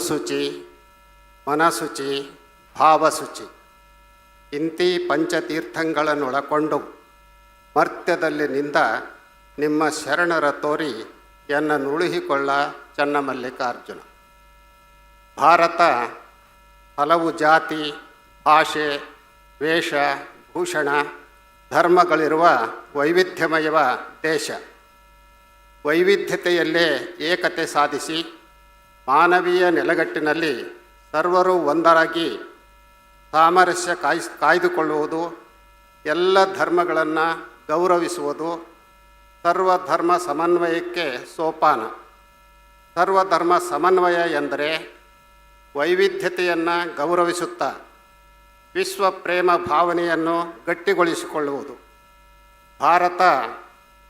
ಶುಚಿ, ಮನಶುಚಿ, ಭಾವಶುಚಿ ಇಂತಿ ಪಂಚತೀರ್ಥಗಳನ್ನೊಳಕೊಂಡು ಮರ್ತ್ಯದಲ್ಲಿ ನಿಂದ ನಿಮ್ಮ ಶರಣರ ತೋರಿ ಎನ್ನ ನುಳುಹಿಕೊಳ್ಳ ಚನ್ನಮಲ್ಲಿಕಾರ್ಜುನ. ಭಾರತ ಹಲವು ಜಾತಿ, ಭಾಷೆ, ವೇಷ, ಭೂಷಣ, ಧರ್ಮಗಳಿರುವ ವೈವಿಧ್ಯಮಯ ದೇಶ. ವೈವಿಧ್ಯತೆಯಲ್ಲೇ ಏಕತೆ ಸಾಧಿಸಿ ಮಾನವೀಯ ನೆಲೆಗಟ್ಟಿನಲ್ಲಿ ಸರ್ವರೂ ಒಂದರಾಗಿ ಸಾಮರಸ್ಯ ಕಾಯ್ದುಕೊಳ್ಳುವುದು, ಎಲ್ಲ ಧರ್ಮಗಳನ್ನು ಗೌರವಿಸುವುದು ಸರ್ವಧರ್ಮ ಸಮನ್ವಯಕ್ಕೆ ಸೋಪಾನ. ಸರ್ವಧರ್ಮ ಸಮನ್ವಯ ಎಂದರೆ ವೈವಿಧ್ಯತೆಯನ್ನು ಗೌರವಿಸುತ್ತಾ ವಿಶ್ವ ಪ್ರೇಮ ಭಾವನೆಯನ್ನು ಗಟ್ಟಿಗೊಳಿಸಿಕೊಳ್ಳುವುದು. ಭಾರತ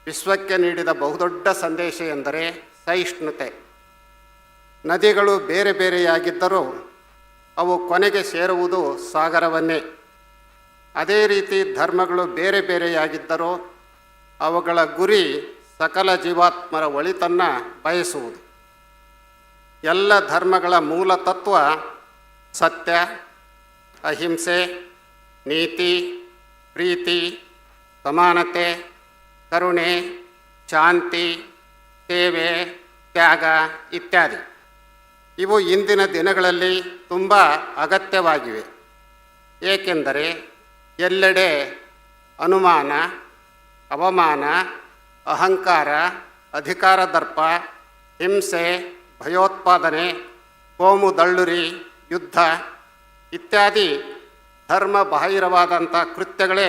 ವಿಶ್ವಕ್ಕೆ ನೀಡಿದ ಬಹುದೊಡ್ಡ ಸಂದೇಶ ಎಂದರೆ ಸಹಿಷ್ಣುತೆ. ನದಿಗಳು ಬೇರೆ ಬೇರೆಯಾಗಿದ್ದರೂ ಅವು ಕೊನೆಗೆ ಸೇರುವುದು ಸಾಗರವನ್ನೇ. ಅದೇ ರೀತಿ ಧರ್ಮಗಳು ಬೇರೆ ಬೇರೆಯಾಗಿದ್ದರೂ ಅವುಗಳ ಗುರಿ ಸಕಲ ಜೀವಾತ್ಮರ ಒಳಿತನ್ನು ಬಯಸುವುದು. ಎಲ್ಲ ಧರ್ಮಗಳ ಮೂಲ ತತ್ವ ಸತ್ಯ, ಅಹಿಂಸೆ, ನೀತಿ, ಪ್ರೀತಿ, ಸಮಾನತೆ, ಕರುಣೆ, ಶಾಂತಿ, ಸೇವೆ, ತ್ಯಾಗ ಇತ್ಯಾದಿ. ಇವು ಇಂದಿನ ದಿನಗಳಲ್ಲಿ ತುಂಬ ಅಗತ್ಯವಾಗಿವೆ. ಏಕೆಂದರೆ ಎಲ್ಲೆಡೆ ಅನುಮಾನ, ಅವಮಾನ, ಅಹಂಕಾರ, ಅಧಿಕಾರ ದರ್ಪ, ಹಿಂಸೆ, ಭಯೋತ್ಪಾದನೆ, ಕೋಮು ದಳ್ಳುರಿ, ಯುದ್ಧ ಇತ್ಯಾದಿ ಧರ್ಮ ಬಾಹಿರವಾದಂಥ ಕೃತ್ಯಗಳೇ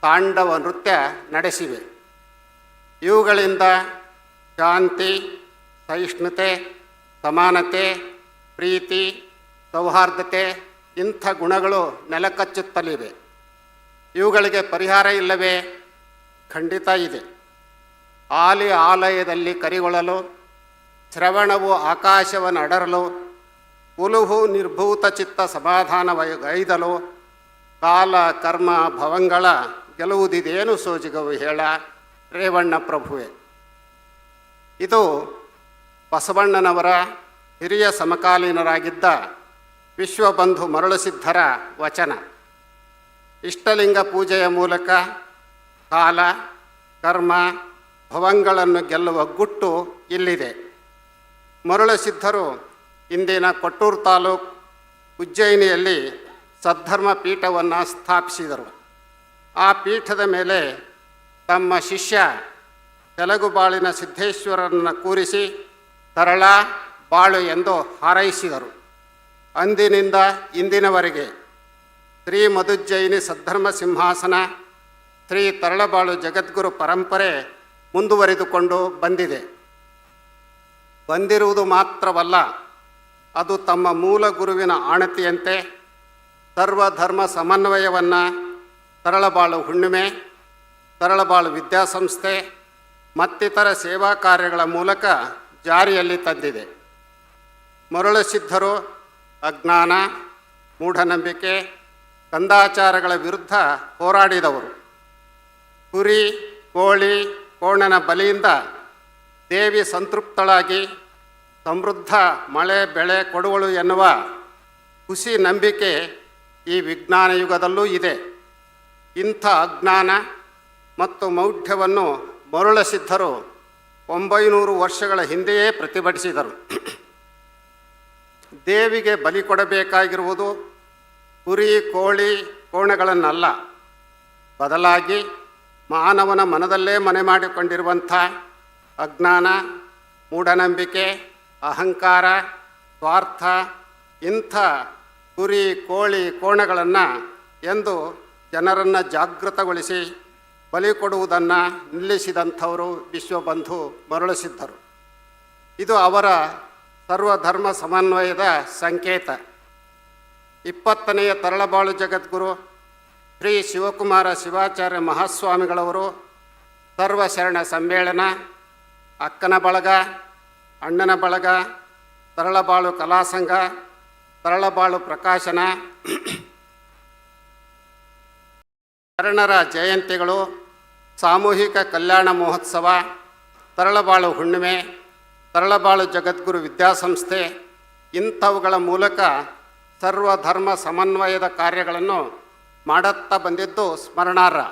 ತಾಂಡವ ನೃತ್ಯ ನಡೆಸಿವೆ. ಇವುಗಳಿಂದ ಶಾಂತಿ, ಸಹಿಷ್ಣುತೆ, ಸಮಾನತೆ, ಪ್ರೀತಿ, ಸೌಹಾರ್ದತೆ ಇಂಥ ಗುಣಗಳು ನೆಲಕಚ್ಚುತ್ತಲಿವೆ. ಇವುಗಳಿಗೆ ಪರಿಹಾರ ಇಲ್ಲವೇ? ಖಂಡಿತ ಇದೆ. ಆಲಿ ಆಲಯದಲ್ಲಿ ಕರಿಗೊಳ್ಳಲು, ಶ್ರವಣವು ಆಕಾಶವನ್ನು ಅಡರಲು, ಉಲುಹು ನಿರ್ಭೂತ ಚಿತ್ತ ಸಮಾಧಾನವೈದಲು, ಕಾಲ ಕರ್ಮ ಭವಂಗಳ ಗೆಲುವುದಿದೇನು ಸೋಜಿಗವು ಹೇಳ ರೇವಣ್ಣ ಪ್ರಭುವೆ. ಇದು ಬಸವಣ್ಣನವರ ಹಿರಿಯ ಸಮಕಾಲೀನರಾಗಿದ್ದ ವಿಶ್ವಬಂಧು ಮರಳುಸಿದ್ಧರ ವಚನ. ಇಷ್ಟಲಿಂಗ ಪೂಜೆಯ ಮೂಲಕ ಕಾಲ ಕರ್ಮ ಭವಂಗಳನ್ನು ಗೆಲ್ಲುವ ಗುಟ್ಟು ಇಲ್ಲಿದೆ. ಮರಳುಸಿದ್ಧರು ಇಂದಿನ ಕೊಟ್ಟೂರು ತಾಲೂಕು ಉಜ್ಜಯಿನಿಯಲ್ಲಿ ಸದ್ಧರ್ಮ ಪೀಠವನ್ನು ಸ್ಥಾಪಿಸಿದರು. ಆ ಪೀಠದ ಮೇಲೆ ತಮ್ಮ ಶಿಷ್ಯ ತೆಲುಗುಬಾಳಿನ ಸಿದ್ದೇಶ್ವರರನ್ನು ಕೂರಿಸಿ ತರಳ ಬಾಳು ಎಂದು ಹಾರೈಸಿದರು. ಅಂದಿನಿಂದ ಇಂದಿನವರೆಗೆ ಶ್ರೀ ಮಧುಜ್ಜಯಿನಿ ಸದ್ಧರ್ಮ ಸಿಂಹಾಸನ ಶ್ರೀ ತರಳಬಾಳು ಜಗದ್ಗುರು ಪರಂಪರೆ ಮುಂದುವರಿದುಕೊಂಡು ಬಂದಿದೆ. ಬಂದಿರುವುದು ಮಾತ್ರವಲ್ಲ, ಅದು ತಮ್ಮ ಮೂಲ ಗುರುವಿನ ಆಣತಿಯಂತೆ ಸರ್ವಧರ್ಮ ಸಮನ್ವಯವನ್ನು ತರಳಬಾಳು ಹುಣ್ಣಿಮೆ, ತರಳಬಾಳು ವಿದ್ಯಾಸಂಸ್ಥೆ ಮತ್ತಿತರ ಸೇವಾ ಕಾರ್ಯಗಳ ಮೂಲಕ ಜಾರಿಯಲ್ಲಿ ತಂದಿದೆ. ಮರಳುಸಿದ್ಧರು ಅಜ್ಞಾನ, ಮೂಢನಂಬಿಕೆ, ಕಂದಾಚಾರಗಳ ವಿರುದ್ಧ ಹೋರಾಡಿದವರು. ಕುರಿ, ಕೋಳಿ, ಕೋಣನ ಬಲಿಯಿಂದ ದೇವಿ ಸಂತೃಪ್ತಳಾಗಿ ಸಮೃದ್ಧ ಮಳೆ ಬೆಳೆ ಕೊಡುವಳು ಎನ್ನುವ ಹುಸಿ ನಂಬಿಕೆ ಈ ವಿಜ್ಞಾನ ಯುಗದಲ್ಲೂ ಇದೆ. ಇಂಥ ಅಜ್ಞಾನ ಮತ್ತು ಮೌಢ್ಯವನ್ನು ಮರಳುಸಿದ್ಧರು 900 ವರ್ಷಗಳ ಹಿಂದೆಯೇ ಪ್ರತಿಭಟಿಸಿದರು. ದೇವಿಗೆ ಬಲಿ ಕೊಡಬೇಕಾಗಿರುವುದು ಕುರಿ, ಕೋಳಿ, ಕೋಣಗಳನ್ನಲ್ಲ, ಬದಲಾಗಿ ಮಾನವನ ಮನದಲ್ಲೇ ಮನೆ ಮಾಡಿಕೊಂಡಿರುವಂಥ ಅಜ್ಞಾನ, ಮೂಢನಂಬಿಕೆ, ಅಹಂಕಾರ, ಸ್ವಾರ್ಥ ಇಂಥ ಕುರಿ, ಕೋಳಿ, ಕೋಣಗಳನ್ನು ಎಂದು ಜನರನ್ನು ಜಾಗೃತಗೊಳಿಸಿ ಬಲಿ ಕೊಡುವುದನ್ನು ನಿಲ್ಲಿಸಿದಂಥವರು ವಿಶ್ವಬಂಧು ಮರಳುಸಿದ್ಧರು. ಇದು ಅವರ ಸರ್ವಧರ್ಮ ಸಮನ್ವಯದ ಸಂಕೇತ. 20ನೇ ತರಳಬಾಳು ಜಗದ್ಗುರು ಶ್ರೀ ಶಿವಕುಮಾರ ಶಿವಾಚಾರ್ಯ ಮಹಾಸ್ವಾಮಿಗಳವರು ಸರ್ವಶರಣ ಸಮ್ಮೇಳನ, ಅಕ್ಕನ ಬಳಗ, ಅಣ್ಣನ ಬಳಗ, ತರಳಬಾಳು ಕಲಾಸಂಘ, ತರಳಬಾಳು ಪ್ರಕಾಶನ, ಶರಣರ ಜಯಂತಿಗಳು, ಸಾಮೂಹಿಕ ಕಲ್ಯಾಣ ಮಹೋತ್ಸವ, ತರಳಬಾಳು ಹುಣ್ಣಿಮೆ, ತರಳಬಾಳು ಜಗದ್ಗುರು ವಿದ್ಯಾಸಂಸ್ಥೆ ಇಂಥವುಗಳ ಮೂಲಕ ಸರ್ವಧರ್ಮ ಸಮನ್ವಯದ ಕಾರ್ಯಗಳನ್ನು ಮಾಡುತ್ತಾ ಬಂದಿದ್ದು ಸ್ಮರಣಾರ್ಹ.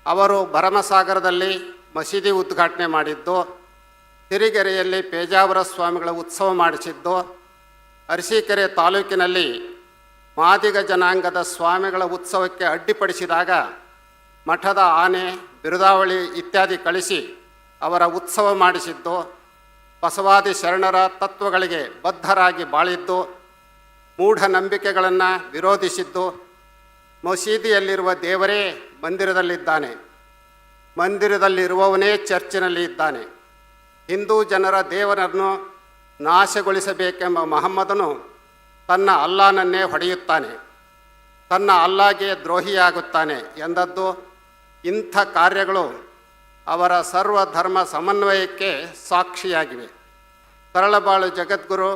ಅವರು ಭರಮಸಾಗರದಲ್ಲಿ ಮಸೀದಿ ಉದ್ಘಾಟನೆ ಮಾಡಿದ್ದು, ಸಿರಿಗೆರೆಯಲ್ಲಿ ಪೇಜಾವರ ಸ್ವಾಮಿಗಳ ಉತ್ಸವ ಮಾಡಿಸಿದ್ದು, ಅರಸೀಕೆರೆ ತಾಲೂಕಿನಲ್ಲಿ ಮಾದಿಗ ಜನಾಂಗದ ಸ್ವಾಮಿಗಳ ಉತ್ಸವಕ್ಕೆ ಅಡ್ಡಿಪಡಿಸಿದಾಗ ಮಠದ ಆನೆ ಬಿರುದಾವಳಿ ಇತ್ಯಾದಿ ಕಳಿಸಿ ಅವರ ಉತ್ಸವ ಮಾಡಿಸಿದ್ದು, ಬಸವಾದಿ ಶರಣರ ತತ್ವಗಳಿಗೆ ಬದ್ಧರಾಗಿ ಬಾಳಿದ್ದು, ಮೂಢನಂಬಿಕೆಗಳನ್ನು ವಿರೋಧಿಸಿದ್ದು, ಮಸೀದಿಯಲ್ಲಿರುವ ದೇವರೇ ಮಂದಿರದಲ್ಲಿದ್ದಾನೆ, ಮಂದಿರದಲ್ಲಿರುವವನೇ ಚರ್ಚಿನಲ್ಲಿ ಇದ್ದಾನೆ, ಹಿಂದೂ ಜನರ ದೇವರನ್ನು ನಾಶಗೊಳಿಸಬೇಕೆಂಬ ಮಹಮ್ಮದನು ತನ್ನ ಅಲ್ಲಾನನ್ನೇ ಹೊಡೆಯುತ್ತಾನೆ, ತನ್ನ ಅಲ್ಲಾಗೆ ದ್ರೋಹಿಯಾಗುತ್ತಾನೆ ಎಂದದ್ದು ಇಂಥ ಕಾರ್ಯಗಳು ಅವರ ಸರ್ವಧರ್ಮ ಸಮನ್ವಯಕ್ಕೆ ಸಾಕ್ಷಿಯಾಗಿವೆ. ತರಳಬಾಳು ಜಗದ್ಗುರು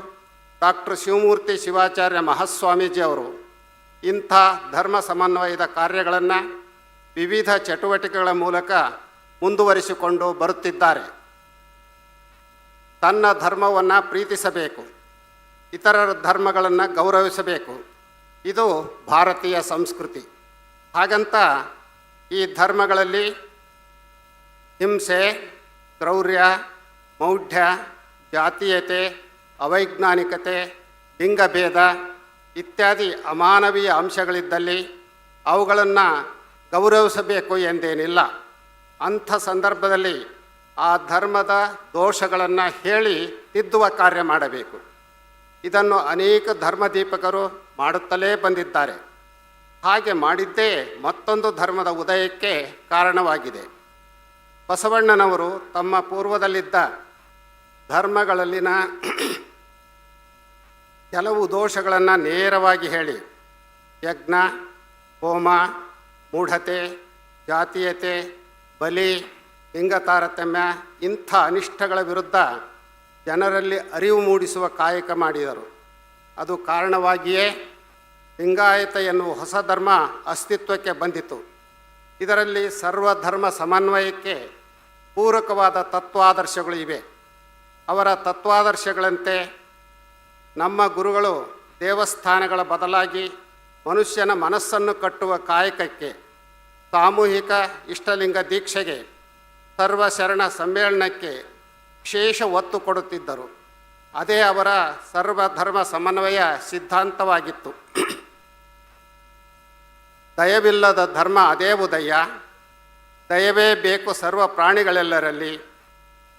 ಡಾಕ್ಟರ್ ಶಿವಮೂರ್ತಿ ಶಿವಾಚಾರ್ಯ ಮಹಾಸ್ವಾಮೀಜಿ ಅವರು ಇಂಥ ಧರ್ಮ ಸಮನ್ವಯದ ಕಾರ್ಯಗಳನ್ನು ವಿವಿಧ ಚಟುವಟಿಕೆಗಳ ಮೂಲಕ ಮುಂದುವರಿಸಿಕೊಂಡು ಬರುತ್ತಿದ್ದಾರೆ. ತನ್ನ ಧರ್ಮವನ್ನು ಪ್ರೀತಿಸಬೇಕು, ಇತರರ ಧರ್ಮಗಳನ್ನು ಗೌರವಿಸಬೇಕು, ಇದು ಭಾರತೀಯ ಸಂಸ್ಕೃತಿ. ಹಾಗಂತ ಈ ಧರ್ಮಗಳಲ್ಲಿ ಹಿಂಸೆ, ಕ್ರೌರ್ಯ, ಮೌಢ್ಯ, ಜಾತೀಯತೆ, ಅವೈಜ್ಞಾನಿಕತೆ, ಲಿಂಗಭೇದ ಇತ್ಯಾದಿ ಅಮಾನವೀಯ ಅಂಶಗಳಿದ್ದಲ್ಲಿ ಅವುಗಳನ್ನು ಗೌರವಿಸಬೇಕು ಎಂದೇನಿಲ್ಲ. ಅಂಥ ಸಂದರ್ಭದಲ್ಲಿ ಆ ಧರ್ಮದ ದೋಷಗಳನ್ನು ಹೇಳಿ ತಿದ್ದುವ ಕಾರ್ಯ ಮಾಡಬೇಕು. ಇದನ್ನು ಅನೇಕ ಧರ್ಮದೀಪಕರು ಮಾಡುತ್ತಲೇ ಬಂದಿದ್ದಾರೆ. ಹಾಗೆ ಮಾಡಿದ್ದೇ ಮತ್ತೊಂದು ಧರ್ಮದ ಉದಯಕ್ಕೆ ಕಾರಣವಾಗಿದೆ. ಬಸವಣ್ಣನವರು ತಮ್ಮ ಪೂರ್ವದಲ್ಲಿದ್ದ ಧರ್ಮಗಳಲ್ಲಿನ ಕೆಲವು ದೋಷಗಳನ್ನು ನೇರವಾಗಿ ಹೇಳಿ ಯಜ್ಞ, ಹೋಮ, ಮೂಢತೆ, ಜಾತೀಯತೆ, ಬಲಿ, ಲಿಂಗ ತಾರತಮ್ಯ ಇಂಥ ಅನಿಷ್ಟಗಳ ವಿರುದ್ಧ ಜನರಲ್ಲಿ ಅರಿವು ಮೂಡಿಸುವ ಕಾಯಕ ಮಾಡಿದರು. ಅದು ಕಾರಣವಾಗಿಯೇ ಲಿಂಗಾಯತ ಎನ್ನುವ ಹೊಸ ಧರ್ಮ ಅಸ್ತಿತ್ವಕ್ಕೆ ಬಂದಿತು. ಇದರಲ್ಲಿ ಸರ್ವಧರ್ಮ ಸಮನ್ವಯಕ್ಕೆ ಪೂರಕವಾದ ತತ್ವಾದರ್ಶಗಳು ಇವೆ. ಅವರ ತತ್ವಾದರ್ಶಗಳಂತೆ ನಮ್ಮ ಗುರುಗಳು ದೇವಸ್ಥಾನಗಳ ಬದಲಾಗಿ ಮನುಷ್ಯನ ಮನಸ್ಸನ್ನು ಕಟ್ಟುವ ಕಾಯಕಕ್ಕೆ, ಸಾಮೂಹಿಕ ಇಷ್ಟಲಿಂಗ ದೀಕ್ಷೆಗೆ, ಸರ್ವಶರಣ ಸಮ್ಮೇಳನಕ್ಕೆ ವಿಶೇಷ ಒತ್ತು ಕೊಡುತ್ತಿದ್ದರು. ಅದೇ ಅವರ ಸರ್ವಧರ್ಮ ಸಮನ್ವಯ ಸಿದ್ಧಾಂತವಾಗಿತ್ತು. ದಯವಿಲ್ಲದ ಧರ್ಮ ಅದೇ ಉದಯ, ದಯವೇ ಬೇಕು ಸರ್ವ ಪ್ರಾಣಿಗಳೆಲ್ಲರಲ್ಲಿ,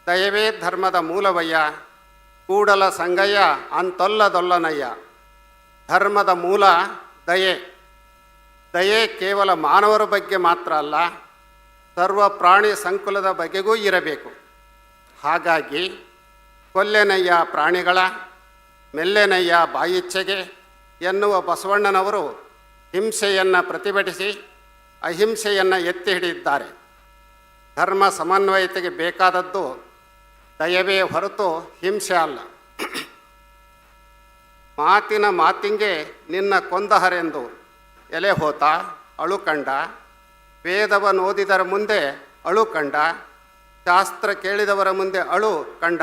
ದಯವೇ ಧರ್ಮದ ಮೂಲವಯ್ಯ, ಕೂಡಲ ಸಂಗಯ್ಯ ಅಂತೊಲ್ಲದೊಲ್ಲನಯ್ಯ. ಧರ್ಮದ ಮೂಲ ದಯೆ. ದಯೆ ಕೇವಲ ಮಾನವರ ಬಗ್ಗೆ ಮಾತ್ರ ಅಲ್ಲ, ಸರ್ವ ಪ್ರಾಣಿ ಸಂಕುಲದ ಬಗೆಗೂ ಇರಬೇಕು. ಹಾಗಾಗಿ ಕೊಲ್ಲೆನಯ್ಯ ಪ್ರಾಣಿಗಳ, ಮೆಲ್ಲೆನಯ್ಯ ಬಾಯಿಚ್ಛೆಗೆ ಎನ್ನುವ ಬಸವಣ್ಣನವರು ಹಿಂಸೆಯನ್ನು ಪ್ರತಿಭಟಿಸಿ ಅಹಿಂಸೆಯನ್ನು ಎತ್ತಿ ಹಿಡಿದಿದ್ದಾರೆ. ಧರ್ಮ ಸಮನ್ವಯತೆಗೆ ಬೇಕಾದದ್ದು ದಯವೇ ಹೊರತು ಹಿಂಸೆ ಅಲ್ಲ. ಮಾತಿನ ಮಾತಿಂಗೆ ನಿನ್ನ ಕೊಂದಹರೆಂದು ಎಲೆ ಹೋತ ಅಳುಕಂಡ, ವೇದವನ್ನೋದಿದರ ಮುಂದೆ ಅಳು ಕಂಡ, ಶಾಸ್ತ್ರ ಕೇಳಿದವರ ಮುಂದೆ ಅಳು ಕಂಡ,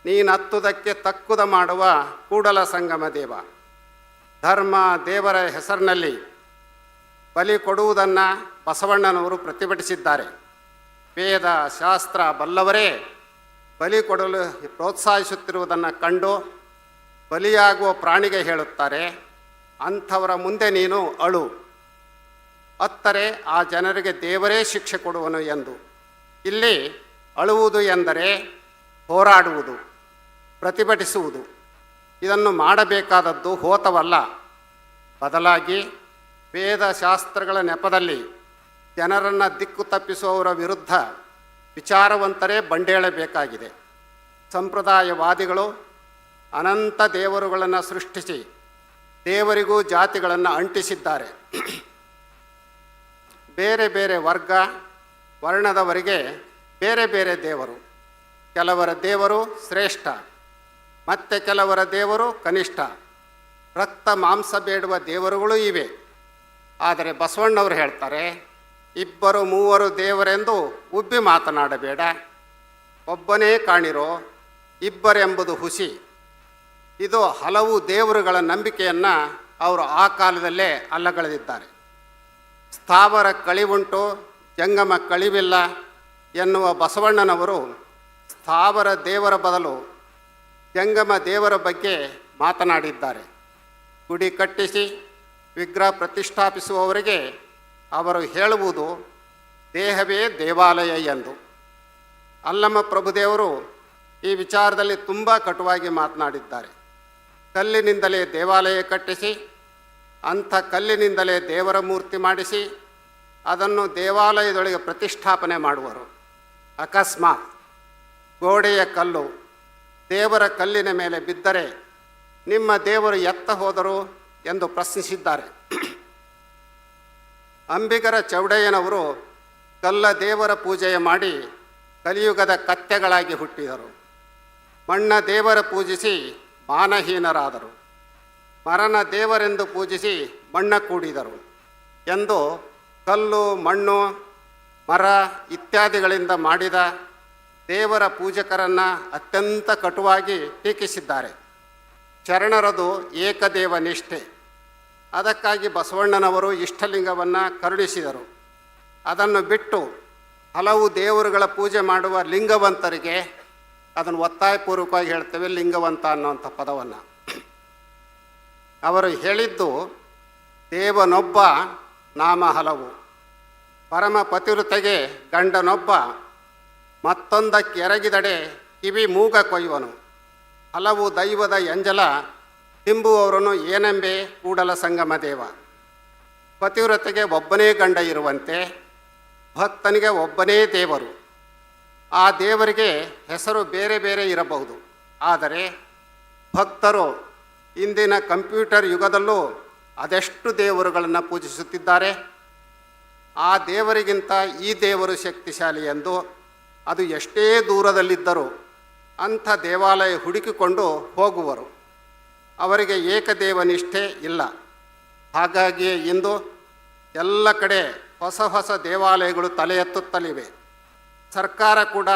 ನೀನತ್ತುದಕ್ಕೆ ತಕ್ಕುದ ಮಾಡುವ ಕೂಡಲ ಸಂಗಮ ದೇವ. ಧರ್ಮ ದೇವರ ಹೆಸರಿನಲ್ಲಿ ಬಲಿ ಕೊಡುವುದನ್ನು ಬಸವಣ್ಣನವರು ಪ್ರತಿಭಟಿಸಿದ್ದಾರೆ. ವೇದ ಶಾಸ್ತ್ರ ಬಲ್ಲವರೇ ಬಲಿ ಕೊಡಲು ಪ್ರೋತ್ಸಾಹಿಸುತ್ತಿರುವುದನ್ನು ಕಂಡು ಬಲಿಯಾಗುವ ಪ್ರಾಣಿಗೆ ಹೇಳುತ್ತಾರೆ, ಅಂಥವರ ಮುಂದೆ ನೀನು ಅಳು, ಅತ್ತರೆ ಆ ಜನರಿಗೆ ದೇವರೇ ಶಿಕ್ಷೆ ಕೊಡುವನು ಎಂದು. ಇಲ್ಲಿ ಅಳುವುದು ಎಂದರೆ ಹೋರಾಡುವುದು, ಪ್ರತಿಭಟಿಸುವುದು. ಇದನ್ನು ಮಾಡಬೇಕಾದದ್ದು ಹೋತವಲ್ಲ, ಬದಲಾಗಿ ವೇದಶಾಸ್ತ್ರಗಳ ನೆಪದಲ್ಲಿ ಜನರನ್ನು ದಿಕ್ಕು ತಪ್ಪಿಸುವವರ ವಿರುದ್ಧ ವಿಚಾರವಂತರೇ ಬಂಡೇಳಬೇಕಾಗಿದೆ. ಸಂಪ್ರದಾಯವಾದಿಗಳು ಅನಂತ ದೇವರುಗಳನ್ನು ಸೃಷ್ಟಿಸಿ ದೇವರಿಗೂ ಜಾತಿಗಳನ್ನು ಅಂಟಿಸಿದ್ದಾರೆ. ಬೇರೆ ಬೇರೆ ವರ್ಗ ವರ್ಣದವರಿಗೆ ಬೇರೆ ಬೇರೆ ದೇವರು. ಕೆಲವರ ದೇವರು ಶ್ರೇಷ್ಠ, ಮತ್ತು ಕೆಲವರ ದೇವರು ಕನಿಷ್ಠ. ರಕ್ತ ಮಾಂಸ ಬೇಡುವ ದೇವರುಗಳು ಇವೆ. ಆದರೆ ಬಸವಣ್ಣವರು ಹೇಳ್ತಾರೆ, ಇಬ್ಬರು ಮೂವರು ದೇವರೆಂದು ಉಬ್ಬಿ ಮಾತನಾಡಬೇಡ, ಒಬ್ಬನೇ ಕಾಣಿರೋ, ಇಬ್ಬರೆಂಬುದು ಹುಸಿ. ಇದು ಹಲವು ದೇವರುಗಳ ನಂಬಿಕೆಯನ್ನು ಅವರು ಆ ಕಾಲದಲ್ಲೇ ಅಲ್ಲಗಳೆದಿದ್ದಾರೆ. ಸ್ಥಾವರ ಕಳಿವುಂಟು ಜಂಗಮ ಕಳಿವಿಲ್ಲ ಎನ್ನುವ ಬಸವಣ್ಣನವರು ಸ್ಥಾವರ ದೇವರ ಬದಲು ಜಂಗಮ ದೇವರ ಬಗ್ಗೆ ಮಾತನಾಡಿದ್ದಾರೆ. ಗುಡಿ ಕಟ್ಟಿಸಿ ವಿಗ್ರಹ ಪ್ರತಿಷ್ಠಾಪಿಸುವವರಿಗೆ ಅವರು ಹೇಳುವುದು ದೇಹವೇ ದೇವಾಲಯ ಎಂದು. ಅಲ್ಲಮ ಪ್ರಭುದೇವರು ಈ ವಿಚಾರದಲ್ಲಿ ತುಂಬ ಕಟುವಾಗಿ ಮಾತನಾಡಿದ್ದಾರೆ. ಕಲ್ಲಿನಿಂದಲೇ ದೇವಾಲಯ ಕಟ್ಟಿಸಿ ಅಂಥ ಕಲ್ಲಿನಿಂದಲೇ ದೇವರ ಮೂರ್ತಿ ಮಾಡಿಸಿ ಅದನ್ನು ದೇವಾಲಯದೊಳಗೆ ಪ್ರತಿಷ್ಠಾಪನೆ ಮಾಡುವರು. ಅಕಸ್ಮಾತ್ ಗೋಡೆಯ ಕಲ್ಲು ದೇವರ ಕಲ್ಲಿನ ಮೇಲೆ ಬಿದ್ದರೆ ನಿಮ್ಮ ದೇವರು ಎತ್ತ ಹೋದರು ಎಂದು ಪ್ರಶ್ನಿಸಿದ್ದಾರೆ. ಅಂಬಿಗರ ಚೌಡಯ್ಯನವರು ಕಲ್ಲ ದೇವರ ಪೂಜೆಯ ಮಾಡಿ ಕಲಿಯುಗದ ಕತ್ತೆಗಳಾಗಿ ಹುಟ್ಟಿದರು. ಮಣ್ಣ ದೇವರ ಪೂಜಿಸಿ ಮಾನಹೀನರಾದರು. ಮರನ ದೇವರೆಂದು ಪೂಜಿಸಿ ಮಣ್ಣ ಕೂಡಿದರು ಎಂದು ಕಲ್ಲು ಮಣ್ಣು ಮರ ಇತ್ಯಾದಿಗಳಿಂದ ಮಾಡಿದ ದೇವರ ಪೂಜಕರನ್ನು ಅತ್ಯಂತ ಕಟುವಾಗಿ ಟೀಕಿಸಿದ್ದಾರೆ. ಶರಣರದು ಏಕದೇವ ನಿಷ್ಠೆ. ಅದಕ್ಕಾಗಿ ಬಸವಣ್ಣನವರು ಇಷ್ಟಲಿಂಗವನ್ನು ಕರುಣಿಸಿದರು. ಅದನ್ನು ಬಿಟ್ಟು ಹಲವು ದೇವರುಗಳ ಪೂಜೆ ಮಾಡುವ ಲಿಂಗವಂತರಿಗೆ ಅದನ್ನು ಒತ್ತಾಯಪೂರ್ವಕವಾಗಿ ಹೇಳ್ತೇವೆ, ಲಿಂಗವಂತ ಅನ್ನುವಂಥ ಪದವನ್ನು. ಅವರು ಹೇಳಿದ್ದು ದೇವನೊಬ್ಬ ನಾಮ ಹಲವು, ಪರಮ ಪತಿವ್ರತೆಗೆ ಗಂಡನೊಬ್ಬ, ಮತ್ತೊಂದಕ್ಕೆ ಎರಗಿದಡೆ ಕಿವಿ ಮೂಗ ಕೊಯ್ಯುವನು, ಹಲವು ದೈವದ ಎಂಜಲ ತಿಂಬುವವರನು ಏನೆಂಬೆ ಕೂಡಲ ಸಂಗಮ ದೇವ. ಪತಿವ್ರತೆಗೆ ಒಬ್ಬನೇ ಗಂಡ ಇರುವಂತೆ ಭಕ್ತನಿಗೆ ಒಬ್ಬನೇ ದೇವರು. ಆ ದೇವರಿಗೆ ಹೆಸರು ಬೇರೆ ಬೇರೆ ಇರಬಹುದು, ಆದರೆ ಭಕ್ತರು ಇಂದಿನ ಕಂಪ್ಯೂಟರ್ ಯುಗದಲ್ಲೂ ಅದೆಷ್ಟು ದೇವರುಗಳನ್ನು ಪೂಜಿಸುತ್ತಿದ್ದಾರೆ. ಆ ದೇವರಿಗಿಂತ ಈ ದೇವರು ಶಕ್ತಿಶಾಲಿ ಎಂದು ಅದು ಎಷ್ಟೇ ದೂರದಲ್ಲಿದ್ದರೂ ಅಂಥ ದೇವಾಲಯ ಹುಡುಕಿಕೊಂಡು ಹೋಗುವರು. ಅವರಿಗೆ ಏಕದೇವ ನಿಷ್ಠೆ ಇಲ್ಲ. ಹಾಗಾಗಿಯೇ ಇಂದು ಎಲ್ಲ ಕಡೆ ಹೊಸ ಹೊಸ ದೇವಾಲಯಗಳು ತಲೆ ಎತ್ತುತ್ತಲಿವೆ. ಸರ್ಕಾರ ಕೂಡ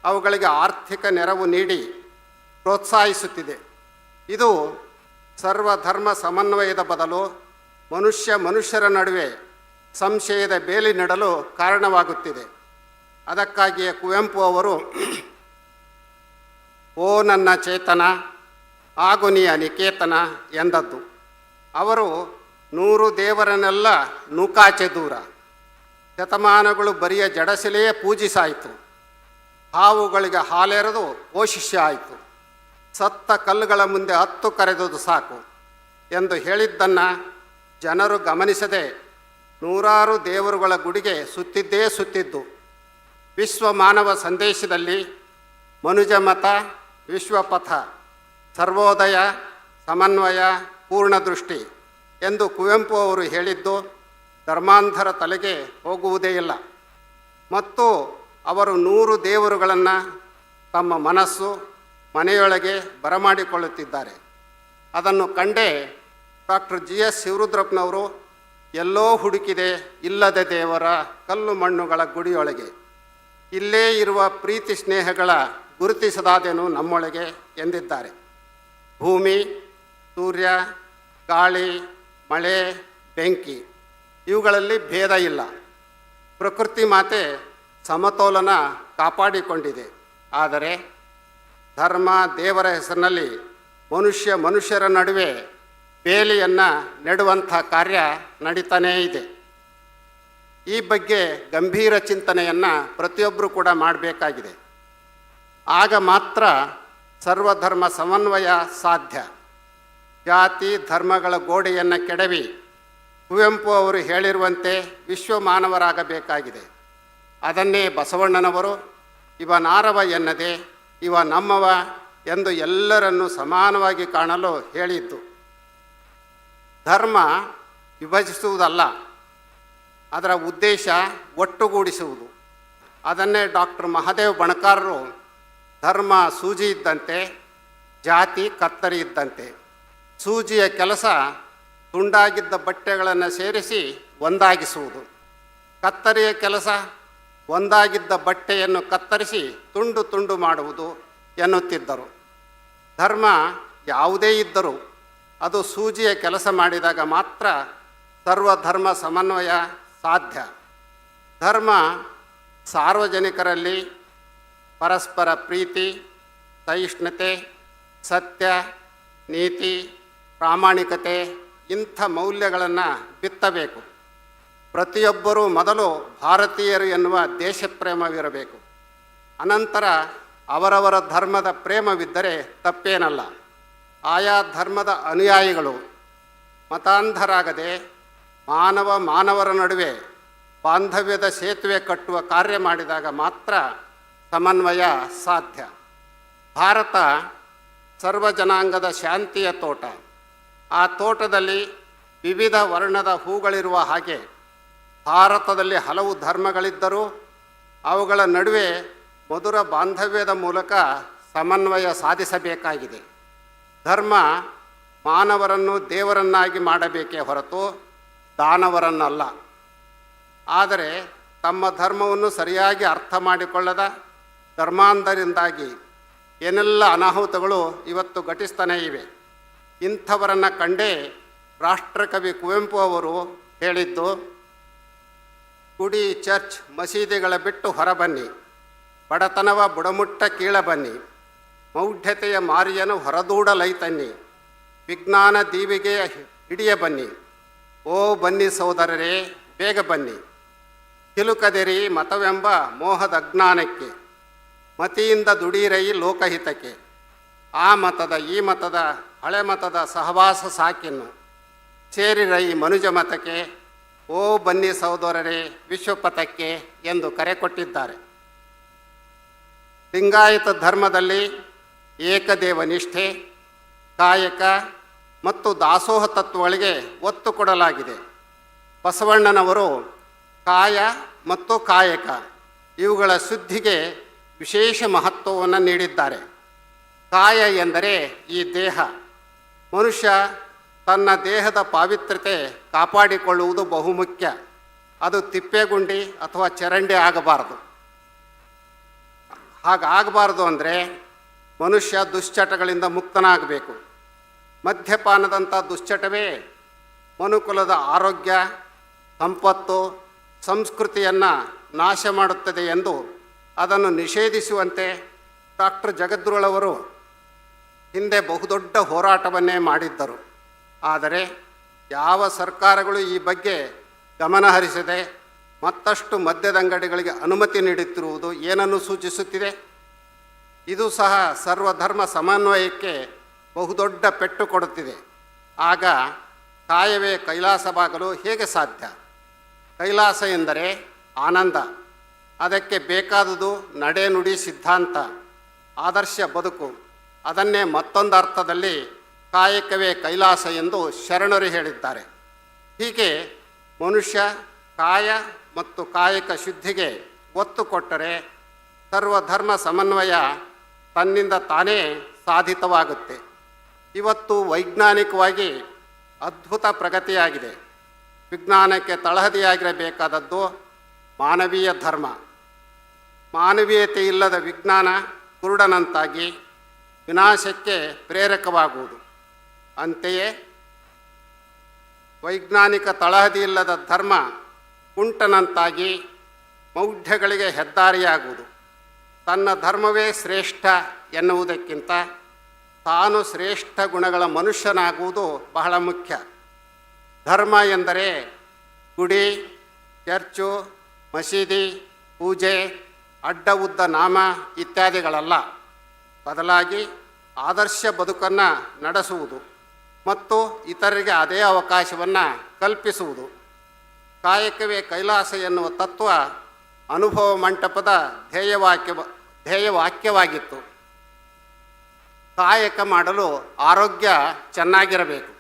ಅವುಗಳಿಗೆ ಆರ್ಥಿಕ ನೆರವು ನೀಡಿ ಪ್ರೋತ್ಸಾಹಿಸುತ್ತಿದೆ. ಇದು ಸರ್ವಧರ್ಮ ಸಮನ್ವಯದ ಬದಲು ಮನುಷ್ಯರ ನಡುವೆ ಸಂಶಯದ ಬೇಲಿ ನೆಡಲು ಕಾರಣವಾಗುತ್ತಿದೆ. ಅದಕ್ಕಾಗಿಯೇ ಕುವೆಂಪು ಅವರು ಓ ನನ್ನ ಚೇತನ ಆಗು ನೀ ನಿಕೇತನ ಎಂದದ್ದು. ಅವರು 100 ದೇವರನ್ನೆಲ್ಲ ನೂಕಾಚೆ ದೂರ, ಶತಮಾನಗಳು ಬರಿಯ ಜಡಸಿಲೆಯೇ ಪೂಜಿಸಾಯಿತು, ಹಾವುಗಳಿಗೆ ಹಾಲೆರೆದು ಪೋಷಿಷ್ಯ ಆಯಿತು, ಸತ್ತ ಕಲ್ಲುಗಳ ಮುಂದೆ ಹತ್ತು ಕರೆದುದು ಸಾಕು ಎಂದು ಹೇಳಿದ್ದನ್ನು ಜನರು ಗಮನಿಸದೆ ನೂರಾರು ದೇವರುಗಳ ಗುಡಿಗೆ ಸುತ್ತಿದ್ದೇ ಸುತ್ತಿದ್ದು. ವಿಶ್ವ ಮಾನವ ಸಂದೇಶದಲ್ಲಿ ಮನುಜ ಮತ, ವಿಶ್ವಪಥ, ಸರ್ವೋದಯ, ಸಮನ್ವಯ, ಪೂರ್ಣದೃಷ್ಟಿ ಎಂದು ಕುವೆಂಪು ಅವರು ಹೇಳಿದ್ದು ಧರ್ಮಾಂಧರ ತಲೆಗೆ ಹೋಗುವುದೇ ಇಲ್ಲ. ಮತ್ತು ಅವರು 100 ದೇವರುಗಳನ್ನು ತಮ್ಮ ಮನಸ್ಸು ಮನೆಯೊಳಗೆ ಬರಮಾಡಿಕೊಳ್ಳುತ್ತಿದ್ದಾರೆ. ಅದನ್ನು ಕಂಡೇ ಡಾಕ್ಟರ್ GS ಶಿವರುದ್ರಪ್ಪನವರು ಎಲ್ಲೋ ಹುಡುಕಿದೆ ಇಲ್ಲದ ದೇವರ ಕಲ್ಲು ಮಣ್ಣುಗಳ ಗುಡಿಯೊಳಗೆ, ಇಲ್ಲೇ ಇರುವ ಪ್ರೀತಿ ಸ್ನೇಹಗಳ ಗುರುತಿಸದಾದೇನು ನಮ್ಮೊಳಗೆ ಎಂದಿದ್ದಾರೆ. ಭೂಮಿ, ಸೂರ್ಯ, ಗಾಳಿ, ಮಳೆ, ಬೆಂಕಿ ಇವುಗಳಲ್ಲಿ ಭೇದ ಇಲ್ಲ. ಪ್ರಕೃತಿ ಮಾತೆ ಸಮತೋಲನ ಕಾಪಾಡಿಕೊಂಡಿದೆ. ಆದರೆ ಧರ್ಮ ದೇವರ ಹೆಸರಿನಲ್ಲಿ ಮನುಷ್ಯರ ನಡುವೆ ಬೇಲಿಯನ್ನು ನೆಡುವಂಥ ಕಾರ್ಯ ನಡೀತಾನೇ ಇದೆ. ಈ ಬಗ್ಗೆ ಗಂಭೀರ ಚಿಂತನೆಯನ್ನು ಪ್ರತಿಯೊಬ್ಬರೂ ಕೂಡ ಮಾಡಬೇಕಾಗಿದೆ. ಆಗ ಮಾತ್ರ ಸರ್ವಧರ್ಮ ಸಮನ್ವಯ ಸಾಧ್ಯ. ಜಾತಿ ಧರ್ಮಗಳ ಗೋಡೆಯನ್ನು ಕೆಡವಿ ಕುವೆಂಪು ಅವರು ಹೇಳಿರುವಂತೆ ವಿಶ್ವ ಮಾನವರಾಗಬೇಕಾಗಿದೆ. ಅದನ್ನೇ ಬಸವಣ್ಣನವರು ಇವ ನಾರವ ಎನ್ನದೆ ಇವ ನಮ್ಮವ ಎಂದು ಎಲ್ಲರನ್ನೂ ಸಮಾನವಾಗಿ ಕಾಣಲು ಹೇಳಿದ್ದು. ಧರ್ಮ ವಿಭಜಿಸುವುದಲ್ಲ, ಅದರ ಉದ್ದೇಶ ಒಟ್ಟುಗೂಡಿಸುವುದು. ಅದನ್ನೇ ಡಾಕ್ಟರ್ ಮಹಾದೇವ್ ಬಣಕಾರರು ಧರ್ಮ ಸೂಜಿ ಇದ್ದಂತೆ, ಜಾತಿ ಕತ್ತರಿ ಇದ್ದಂತೆ. ಸೂಜಿಯ ಕೆಲಸ ತುಂಡಾಗಿದ್ದ ಬಟ್ಟೆಗಳನ್ನು ಸೇರಿಸಿ ಒಂದಾಗಿಸುವುದು, ಕತ್ತರಿಯ ಕೆಲಸ ಒಂದಾಗಿದ್ದ ಬಟ್ಟೆಯನ್ನು ಕತ್ತರಿಸಿ ತುಂಡು ತುಂಡು ಮಾಡುವುದು ಎನ್ನುತ್ತಿದ್ದರು. ಧರ್ಮ ಯಾವುದೇ ಇದ್ದರೂ ಅದು ಸೂಜಿಯ ಕೆಲಸ ಮಾಡಿದಾಗ ಮಾತ್ರ ಸರ್ವಧರ್ಮ ಸಮನ್ವಯ ಸಾಧ್ಯ. ಧರ್ಮ ಸಾರ್ವಜನಿಕರಲ್ಲಿ ಪರಸ್ಪರ ಪ್ರೀತಿ, ಸಹಿಷ್ಣುತೆ, ಸತ್ಯ, ನೀತಿ, ಪ್ರಾಮಾಣಿಕತೆ ಇಂಥ ಮೌಲ್ಯಗಳನ್ನು ಬಿತ್ತಬೇಕು. ಪ್ರತಿಯೊಬ್ಬರೂ ಮೊದಲು ಭಾರತೀಯರು ಎನ್ನುವ ದೇಶಪ್ರೇಮವಿರಬೇಕು. ಅನಂತರ ಅವರವರ ಧರ್ಮದ ಪ್ರೇಮವಿದ್ದರೆ ತಪ್ಪೇನಲ್ಲ. ಆಯಾ ಧರ್ಮದ ಅನುಯಾಯಿಗಳು ಮತಾಂಧರಾಗದೆ ಮಾನವರ ನಡುವೆ ಬಾಂಧವ್ಯದ ಸೇತುವೆ ಕಟ್ಟುವ ಕಾರ್ಯ ಮಾಡಿದಾಗ ಮಾತ್ರ ಸಮನ್ವಯ ಸಾಧ್ಯ. ಭಾರತ ಸರ್ವಜನಾಂಗದ ಶಾಂತಿಯ ತೋಟ. ಆ ತೋಟದಲ್ಲಿ ವಿವಿಧ ವರ್ಣದ ಹೂಗಳಿರುವ ಹಾಗೆ ಭಾರತದಲ್ಲಿ ಹಲವು ಧರ್ಮಗಳಿದ್ದರೂ ಅವುಗಳ ನಡುವೆ ಮಧುರ ಬಾಂಧವ್ಯದ ಮೂಲಕ ಸಮನ್ವಯ ಸಾಧಿಸಬೇಕಾಗಿದೆ. ಧರ್ಮ ಮಾನವರನ್ನು ದೇವರನ್ನಾಗಿ ಮಾಡಬೇಕೇ ಹೊರತು ದಾನವರನ್ನಲ್ಲ. ಆದರೆ ತಮ್ಮ ಧರ್ಮವನ್ನು ಸರಿಯಾಗಿ ಅರ್ಥ ಮಾಡಿಕೊಳ್ಳದ ಧರ್ಮಾಂಧರಿಂದಾಗಿ ಏನೆಲ್ಲ ಅನಾಹುತಗಳು ಇವತ್ತು ಘಟಿಸ್ತಾನೇ ಇವೆ. ಇಂಥವರನ್ನು ಕಂಡೇ ರಾಷ್ಟ್ರಕವಿ ಕುವೆಂಪು ಅವರು ಹೇಳಿದ್ದು, ಗುಡಿ, ಚರ್ಚ್, ಮಸೀದಿಗಳ ಬಿಟ್ಟು ಹೊರಬನ್ನಿ, ಬಡತನವ ಬುಡಮುಟ್ಟ ಕೀಳ ಬನ್ನಿ, ಮೌಢ್ಯತೆಯ ಮಾರಿಯನು ಹೊರದೂಡಲೈತನ್ನಿ, ವಿಜ್ಞಾನ ದೀವಿಗೆಯ ಹಿಡಿಯ ಬನ್ನಿ, ಓ ಬನ್ನಿ ಸೋದರರೇ ಬೇಗ ಬನ್ನಿ, ಕಿಲುಕದಿರಿ ಮತವೆಂಬ ಮೋಹದ ಅಜ್ಞಾನಕ್ಕೆ, ಮತಿಯಿಂದ ದುಡೀರೈ ಲೋಕಹಿತಕ್ಕೆ, ಆ ಮತದ ಈ ಮತದ ಹಳೆ ಮತದ ಸಹವಾಸ ಸಾಕಿನ್ನು, ಸೇರಿರೈ ಮನುಜ ಮತಕ್ಕೆ, ಓ ಬನ್ನಿ ಸಹೋದರರೇ ವಿಶ್ವಪಥಕ್ಕೆ ಎಂದು ಕರೆ ಕೊಟ್ಟಿದ್ದಾರೆ. ಲಿಂಗಾಯತ ಧರ್ಮದಲ್ಲಿ ಏಕದೇವ ನಿಷ್ಠೆ, ಕಾಯಕ ಮತ್ತು ದಾಸೋಹ ತತ್ವಗಳಿಗೆ ಒತ್ತು ಕೊಡಲಾಗಿದೆ. ಬಸವಣ್ಣನವರು ಕಾಯ ಮತ್ತು ಕಾಯಕ ಇವುಗಳ ಶುದ್ಧಿಗೆ ವಿಶೇಷ ಮಹತ್ವವನ್ನು ನೀಡಿದ್ದಾರೆ. ಕಾಯ ಎಂದರೆ ಈ ದೇಹ. ಮನುಷ್ಯ ತನ್ನ ದೇಹದ ಪಾವಿತ್ರ್ಯತೆ ಕಾಪಾಡಿಕೊಳ್ಳುವುದು ಬಹುಮುಖ್ಯ. ಅದು ತಿಪ್ಪೆಗುಂಡಿ ಅಥವಾ ಚರಂಡಿ ಆಗಬಾರದು. ಹಾಗಾಗಬಾರ್ದು ಅಂದರೆ ಮನುಷ್ಯ ದುಶ್ಚಟಗಳಿಂದ ಮುಕ್ತನಾಗಬೇಕು. ಮದ್ಯಪಾನದಂಥ ದುಶ್ಚಟವೇ ಮನುಕುಲದ ಆರೋಗ್ಯ, ಸಂಪತ್ತು, ಸಂಸ್ಕೃತಿಯನ್ನು ನಾಶ ಮಾಡುತ್ತದೆ ಎಂದು ಅದನ್ನು ನಿಷೇಧಿಸುವಂತೆ ಡಾಕ್ಟರ್ ಜಗದ್ಗುರುಳವರು ಹಿಂದೆ ಬಹುದೊಡ್ಡ ಹೋರಾಟವನ್ನೇ ಮಾಡಿದ್ದರು. ಆದರೆ ಯಾವ ಸರ್ಕಾರಗಳು ಈ ಬಗ್ಗೆ ಗಮನಹರಿಸದೆ ಮತ್ತಷ್ಟು ಮದ್ಯದಂಗಡಿಗಳಿಗೆ ಅನುಮತಿ ನೀಡುತ್ತಿರುವುದು ಏನನ್ನು ಸೂಚಿಸುತ್ತಿದೆ? ಇದು ಸಹ ಸರ್ವಧರ್ಮ ಸಮನ್ವಯಕ್ಕೆ ಬಹುದೊಡ್ಡ ಪೆಟ್ಟು ಕೊಡುತ್ತಿದೆ. ಆಗ ಕಾಯವೇ ಕೈಲಾಸವಾಗಲು ಹೇಗೆ ಸಾಧ್ಯ? ಕೈಲಾಸ ಎಂದರೆ ಆನಂದ. ಅದಕ್ಕೆ ಬೇಕಾದುದು ನಡೆನುಡಿ ಸಿದ್ಧಾಂತ, ಆದರ್ಶ ಬದುಕು. ಅದನ್ನೇ ಮತ್ತೊಂದು ಅರ್ಥದಲ್ಲಿ ಕಾಯಕವೇ ಕೈಲಾಸ ಎಂದು ಶರಣರು ಹೇಳಿದ್ದಾರೆ. ಹೀಗೆ ಮನುಷ್ಯ ಕಾಯ ಮತ್ತು ಕಾಯಕ ಶುದ್ಧಿಗೆ ಒತ್ತು ಕೊಟ್ಟರೆ ಸರ್ವಧರ್ಮ ಸಮನ್ವಯ ತನ್ನಿಂದ ತಾನೇ ಸಾಧಿತವಾಗುತ್ತೆ. ಇವತ್ತು ವೈಜ್ಞಾನಿಕವಾಗಿ ಅದ್ಭುತ ಪ್ರಗತಿಯಾಗಿದೆ. ವಿಜ್ಞಾನಕ್ಕೆ ತಳಹದಿಯಾಗಿರಬೇಕಾದದ್ದು ಮಾನವೀಯ ಧರ್ಮ. ಮಾನವೀಯತೆ ಇಲ್ಲದ ವಿಜ್ಞಾನ ಕುರುಡನಂತಾಗಿ ವಿನಾಶಕ್ಕೆ ಪ್ರೇರಕವಾಗುವುದು. ಅಂತೆಯೇ ವೈಜ್ಞಾನಿಕ ತಳಹದಿ ಇಲ್ಲದ ಧರ್ಮ ಕುಂಟನಂತಾಗಿ ಮೌಢ್ಯಗಳಿಗೆ ಹೆದ್ದಾರಿಯಾಗುವುದು. ತನ್ನ ಧರ್ಮವೇ ಶ್ರೇಷ್ಠ ಎನ್ನುವುದಕ್ಕಿಂತ ತಾನು ಶ್ರೇಷ್ಠ ಗುಣಗಳ ಮನುಷ್ಯನಾಗುವುದು ಬಹಳ ಮುಖ್ಯ. ಧರ್ಮ ಎಂದರೆ ಗುಡಿ, ಚರ್ಚು, ಮಸೀದಿ, ಪೂಜೆ, ಅಡ್ಡ ಉದ್ದ ನಾಮ ಇತ್ಯಾದಿಗಳಲ್ಲ. ಬದಲಾಗಿ ಆದರ್ಶ ಬದುಕನ್ನು ನಡೆಸುವುದು ಮತ್ತು ಇತರರಿಗೆ ಅದೇ ಅವಕಾಶವನ್ನು ಕಲ್ಪಿಸುವುದು. ಕಾಯಕವೇ ಕೈಲಾಸ ಎನ್ನುವ ತತ್ವ ಅನುಭವ ಮಂಟಪದ ಧ್ಯೇಯವಾಕ್ಯವಾಗಿತ್ತು. ಕಾಯಕ ಮಾಡಲು ಆರೋಗ್ಯ ಚೆನ್ನಾಗಿರಬೇಕು.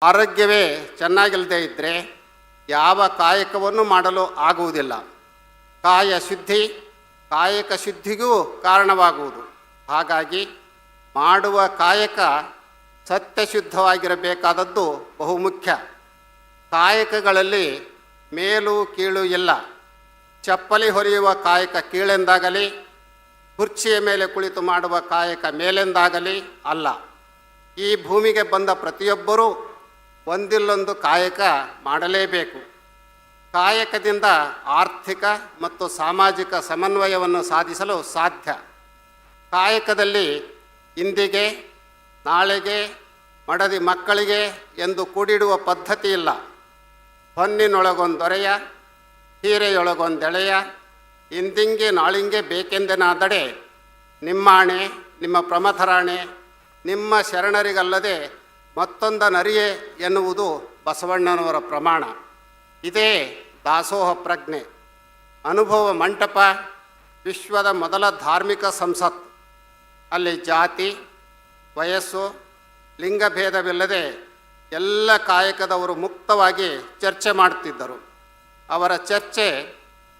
ಆರೋಗ್ಯವೇ ಚೆನ್ನಾಗಿಲ್ಲದೆ ಇದ್ದರೆ ಯಾವ ಕಾಯಕವನ್ನು ಮಾಡಲು ಆಗುವುದಿಲ್ಲ. ಕಾಯ ಶುದ್ಧಿ ಕಾಯಕ ಶುದ್ಧಿಗೂ ಕಾರಣವಾಗುವುದು. ಹಾಗಾಗಿ ಮಾಡುವ ಕಾಯಕ ಸತ್ಯಶುದ್ಧವಾಗಿರಬೇಕಾದದ್ದು ಬಹುಮುಖ್ಯ. ಕಾಯಕಗಳಲ್ಲಿ ಮೇಲು ಕೀಳು ಇಲ್ಲ. ಚಪ್ಪಲಿ ಹೊಲಿಯುವ ಕಾಯಕ ಕೀಳೆಂದಾಗಲಿ ಕುರ್ಚಿಯ ಮೇಲೆ ಕುಳಿತು ಮಾಡುವ ಕಾಯಕ ಮೇಲೆಂದಾಗಲಿ ಅಲ್ಲ. ಈ ಭೂಮಿಗೆ ಬಂದ ಪ್ರತಿಯೊಬ್ಬರೂ ಒಂದಿಲ್ಲೊಂದು ಕಾಯಕ ಮಾಡಲೇಬೇಕು. ಕಾಯಕದಿಂದ ಆರ್ಥಿಕ ಮತ್ತು ಸಾಮಾಜಿಕ ಸಮನ್ವಯವನ್ನು ಸಾಧಿಸಲು ಸಾಧ್ಯ. ಕಾಯಕದಲ್ಲಿ ಇಂದಿಗೆ, ನಾಳೆಗೆ, ಮಡದಿ ಮಕ್ಕಳಿಗೆ ಎಂದು ಕೂಡಿಡುವ ಪದ್ಧತಿ ಇಲ್ಲ. ಹೊನ್ನಿನೊಳಗೊಂದೊರೆಯ, ಹೀರೆಯೊಳಗೊಂದೆಳೆಯ, ಇಂದಿಂಗೆ ನಾಳಿಂಗೆ ಬೇಕೆಂದೆನಾದಡೆ, ನಿಮ್ಮಾಣೆ, ನಿಮ್ಮ ಪ್ರಮಥರಾಣೆ, ನಿಮ್ಮ ಶರಣರಿಗಲ್ಲದೆ ಮತ್ತೊಂದನರಿಯೆ ಎನ್ನುವುದು ಬಸವಣ್ಣನವರ ಪ್ರಮಾಣ. ಇದೇ ದಾಸೋಹ ಪ್ರಜ್ಞೆ. ಅನುಭವ ಮಂಟಪ ವಿಶ್ವದ ಮೊದಲ ಧಾರ್ಮಿಕ ಸಂಸತ್ತು. ಅಲ್ಲಿ ಜಾತಿ, ವಯಸ್ಸು, ಲಿಂಗಭೇದವಿಲ್ಲದೆ ಎಲ್ಲ ಕಾಯಕದವರು ಮುಕ್ತವಾಗಿ ಚರ್ಚೆ ಮಾಡುತ್ತಿದ್ದರು. ಅವರ ಚರ್ಚೆ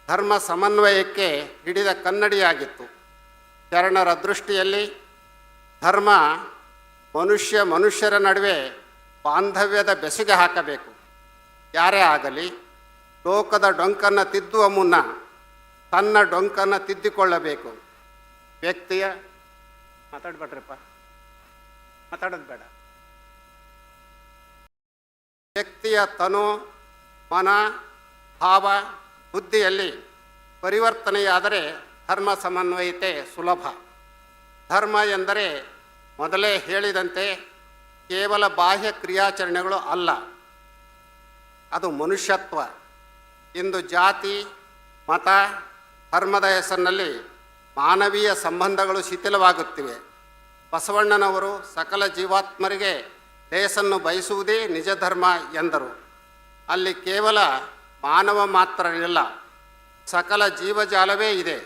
ಧರ್ಮ ಸಮನ್ವಯಕ್ಕೆ ಹಿಡಿದ ಕನ್ನಡಿಯಾಗಿತ್ತು. ಶರಣರ ದೃಷ್ಟಿಯಲ್ಲಿ ಧರ್ಮ ಮನುಷ್ಯರ ನಡುವೆ ಬಾಂಧವ್ಯದ ಬೆಸುಗೆ ಹಾಕಬೇಕು. ಯಾರೇ ಆಗಲಿ ಲೋಕದ ಡೊಂಕನ್ನು ತಿದ್ದುವ ಮುನ್ನ ತನ್ನ ಡೊಂಕನ್ನು ತಿದ್ದಿಕೊಳ್ಳಬೇಕು. ವ್ಯಕ್ತಿಯ ಮಾತಾಡ್ಬೇಡ್ರಪ್ಪ, ಮಾತಾಡೋದು ಬೇಡ. ವ್ಯಕ್ತಿಯ ತನು, ಮನ, ಭಾವ, ಬುದ್ಧಿಯಲ್ಲಿ ಪರಿವರ್ತನೆಯಾದರೆ ಧರ್ಮ ಸಮನ್ವಯತೆ ಸುಲಭ. ಧರ್ಮ ಎಂದರೆ ಮೊದಲೇ ಹೇಳಿದಂತೆ ಕೇವಲ ಬಾಹ್ಯ ಕ್ರಿಯಾಚರಣೆಗಳು ಅಲ್ಲ, ಅದು ಮನುಷ್ಯತ್ವ. ಇಂದು ಜಾತಿ, ಮತ, ಧರ್ಮದ ಹೆಸರಿನಲ್ಲಿ ಮಾನವೀಯ ಸಂಬಂಧಗಳು ಶಿಥಿಲವಾಗುತ್ತಿವೆ. ಬಸವಣ್ಣನವರು ಸಕಲ ಜೀವಾತ್ಮರಿಗೆ ಲೇಸನ್ನು ಬಯಸುವುದೇ ನಿಜ ಧರ್ಮ ಎಂದರು. ಅಲ್ಲಿ ಕೇವಲ ಮಾನವ ಮಾತ್ರ ಇಲ್ಲ, ಸಕಲ ಜೀವಜಾಲವೇ ಇದೆ.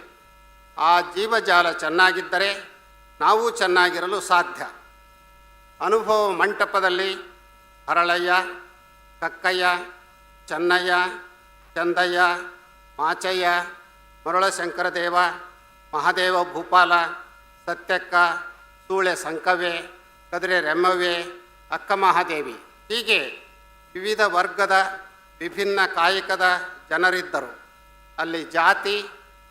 ಆ ಜೀವಜಾಲ ಚೆನ್ನಾಗಿದ್ದರೆ ನಾವು ಚೆನ್ನಾಗಿರಲು ಸಾಧ್ಯ. ಅನುಭವ ಮಂಟಪದಲ್ಲಿ ಹರಳಯ್ಯ, ಕಕ್ಕಯ್ಯ, ಚೆನ್ನಯ್ಯ, ಚಂದಯ್ಯ, ಮಾಚಯ್ಯ, ಮರುಳಶಂಕರದೇವ, ಮಹಾದೇವ ಭೂಪಾಲ, ಸತ್ಯಕ್ಕ, ಸೂಳೆ ಸಂಕವೆ, ಕದಿರೆ ರೆಮ್ಮವ್ವೆ, ಅಕ್ಕ ಮಹಾದೇವಿ, ಹೀಗೆ ವಿವಿಧ ವರ್ಗದ ವಿಭಿನ್ನ ಕಾಯಕದ ಜನರಿದ್ದರು. ಅಲ್ಲಿ ಜಾತಿ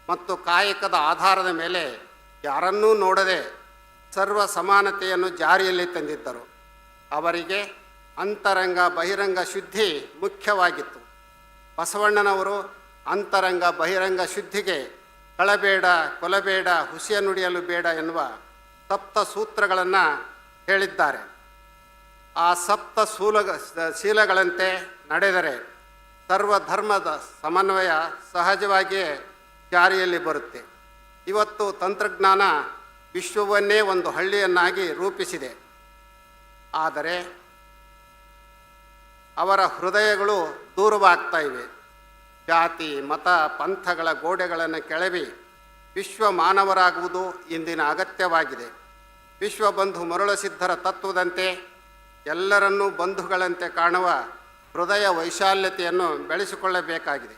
ಮತ್ತು ಕಾಯಕದ ಆಧಾರದ ಮೇಲೆ ಯಾರನ್ನೂ ನೋಡದೆ ಸರ್ವ ಸಮಾನತೆಯನ್ನು ಜಾರಿಯಲ್ಲಿ ತಂದಿದ್ದರು. ಅವರಿಗೆ ಅಂತರಂಗ ಬಹಿರಂಗ ಶುದ್ಧಿ ಮುಖ್ಯವಾಗಿತ್ತು. ಬಸವಣ್ಣನವರು ಅಂತರಂಗ ಬಹಿರಂಗ ಶುದ್ಧಿಗೆ ಕಳಬೇಡ, ಕೊಲಬೇಡ, ಹುಸಿಯ ನುಡಿಯಲು ಬೇಡ ಎನ್ನುವ ಸಪ್ತ ಸೂತ್ರಗಳನ್ನು ಹೇಳಿದ್ದಾರೆ. ಆ ಸಪ್ತ ಶೀಲಗಳಂತೆ ನಡೆದರೆ ಸರ್ವಧರ್ಮದ ಸಮನ್ವಯ ಸಹಜವಾಗಿಯೇ ಜಾರಿಯಲ್ಲಿ ಬರುತ್ತೆ. ಇವತ್ತು ತಂತ್ರಜ್ಞಾನ ವಿಶ್ವವನ್ನೇ ಒಂದು ಹಳ್ಳಿಯನ್ನಾಗಿ ರೂಪಿಸಿದೆ. ಆದರೆ ಅವರ ಹೃದಯಗಳು ದೂರವಾಗ್ತಾ ಇವೆ. ಜಾತಿ, ಮತ, ಪಂಥಗಳ ಗೋಡೆಗಳನ್ನು ಕೆಳವಿ ವಿಶ್ವ ಮಾನವರಾಗುವುದು ಇಂದಿನ ಅಗತ್ಯವಾಗಿದೆ. ವಿಶ್ವಬಂಧು ಮರುಳಸಿದ್ಧರ ತತ್ವದಂತೆ ಎಲ್ಲರನ್ನೂ ಬಂಧುಗಳಂತೆ ಕಾಣುವ ಹೃದಯ ವೈಶಾಲ್ಯತೆಯನ್ನು ಬೆಳೆಸಿಕೊಳ್ಳಬೇಕಾಗಿದೆ.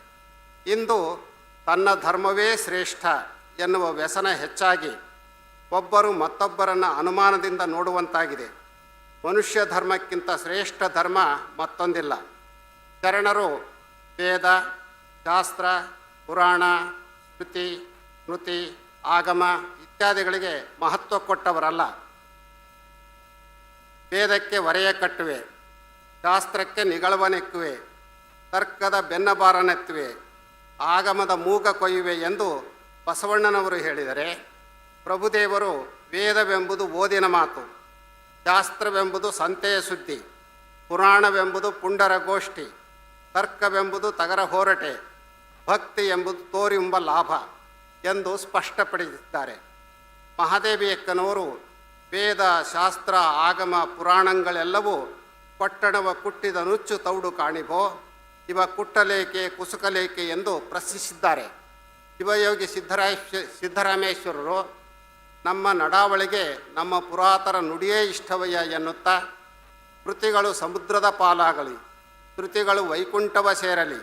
ಇಂದು ತನ್ನ ಧರ್ಮವೇ ಶ್ರೇಷ್ಠ ಎನ್ನುವ ವ್ಯಸನ ಹೆಚ್ಚಾಗಿ ಒಬ್ಬರು ಮತ್ತೊಬ್ಬರನ್ನು ಅನುಮಾನದಿಂದ ನೋಡುವಂತಾಗಿದೆ. ಮನುಷ್ಯ ಧರ್ಮಕ್ಕಿಂತ ಶ್ರೇಷ್ಠ ಧರ್ಮ ಮತ್ತೊಂದಿಲ್ಲ. ಶರಣರು ವೇದ, ಶಾಸ್ತ್ರ, ಪುರಾಣ, ಶ್ರುತಿ, ಸ್ಮೃತಿ, ಆಗಮ ಇತ್ಯಾದಿಗಳಿಗೆ ಮಹತ್ವ ಕೊಟ್ಟವರಲ್ಲ. ವೇದಕ್ಕೆ ಹೊರೆಯ ಕಟ್ಟುವೆ, ಶಾಸ್ತ್ರಕ್ಕೆ ನಿಗಳವನೆಕ್ಕುವೆ, ತರ್ಕದ ಬೆನ್ನಬಾರನೆತ್ತುವೆ, ಆಗಮದ ಮೂಗ ಕೊಯ್ಯುವೆ ಎಂದು ಬಸವಣ್ಣನವರು ಹೇಳಿದರೆ, ಪ್ರಭುದೇವರು ವೇದವೆಂಬುದು ಓದಿನ ಮಾತು, ಶಾಸ್ತ್ರವೆಂಬುದು ಸಂತೆಯ ಸುದ್ದಿ, ಪುರಾಣವೆಂಬುದು ಪುಂಡರ ಗೋಷ್ಠಿ, ತರ್ಕವೆಂಬುದು ತಗರ ಹೋರಟೆ, ಭಕ್ತಿ ಎಂಬುದು ತೋರಿಂಬ ಲಾಭ ಎಂದು ಸ್ಪಷ್ಟಪಡಿಸಿದ್ದಾರೆ. ಮಹಾದೇವಿಯಕ್ಕನವರು ವೇದ, ಶಾಸ್ತ್ರ, ಆಗಮ, ಪುರಾಣಗಳೆಲ್ಲವೂ ಪಟ್ಟಣವ ಕುಟ್ಟಿದ ನುಚ್ಚು ತೌಡು ಕಾಣಿಬೋ, ಇವ ಕುಟ್ಟಲೇಕೆ ಕುಸುಕಲೇಕೆ ಎಂದು ಪ್ರಶ್ನಿಸಿದ್ದಾರೆ. ಶಿವಯೋಗಿ ಸಿದ್ದರಾಮೇಶ್ವರರು ನಮ್ಮ ನಡಾವಳಿಗೆ ನಮ್ಮ ಪುರಾತರ ನುಡಿಯೇ ಇಷ್ಟವಯ್ಯ ಎನ್ನುತ್ತಾ, ಕೃತಿಗಳು ಸಮುದ್ರದ ಪಾಲಾಗಲಿ, ಕೃತಿಗಳು ವೈಕುಂಠವ ಸೇರಲಿ,